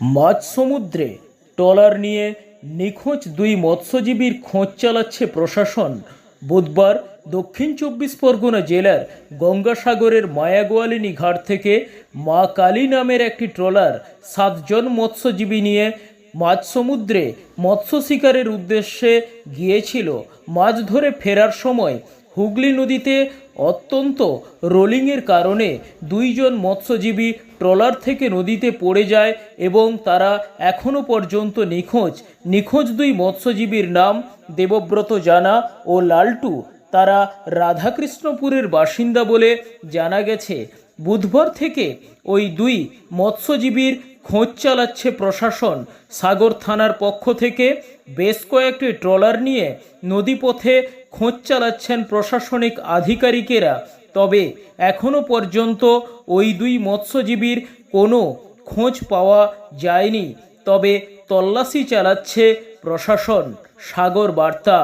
মাঝ সমুদ্রে ট্রলার নিয়ে নিখোঁজ দুই মৎস্যজীবীর খোঁজ চালাচ্ছে প্রশাসন। বুধবার দক্ষিণ চব্বিশ পরগনা জেলার গঙ্গাসাগরের মায়াগোয়ালিনী ঘাট থেকে মা কালী নামের একটি ট্রলার 7 জন মৎস্যজীবী নিয়ে মাঝ সমুদ্রে মৎস্য শিকারের উদ্দেশ্যে গিয়েছিল। মাছ ধরে ফেরার সময় হুগলি নদীতে অত্যন্ত রোলিংয়ের কারণে 2 জন মৎস্যজীবী ট্রলার থেকে নদীতে পড়ে যায় এবং তারা এখনও পর্যন্ত নিখোঁজ 2 মৎস্যজীবীর নাম দেবব্রত জানা ও লালটু। তারা রাধাকৃষ্ণপুরের বাসিন্দা বলে জানা গেছে। বুধবার থেকে ওই 2 মৎস্যজীবীর খোঁজ চালাচ্ছে প্রশাসন। সাগর থানার পক্ষ থেকে বেশ কয়েকটি ট্রলার নিয়ে নদীপথে খোঁজ চালাচ্ছেন প্রশাসনিক আধিকারিকেরা। তবে এখনও পর্যন্ত ওই 2 মৎস্যজীবীর কোনো খোঁজ পাওয়া যায়নি। তবে তল্লাশি চালাচ্ছে প্রশাসন। সাগর বার্তা।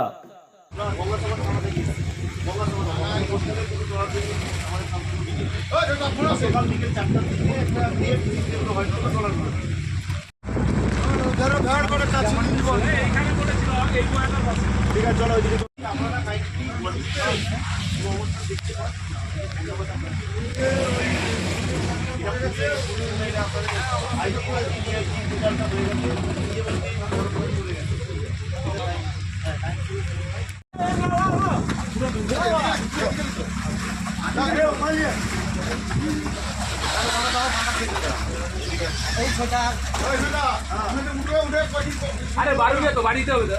আরে বাড়ি তো বাড়িতে হবে তো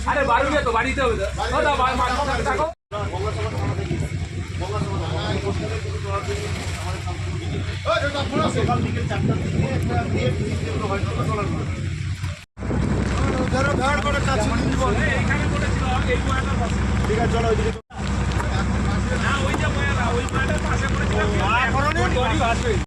আরে বাড়িতে হবে তো ঠিক আছে, চলো।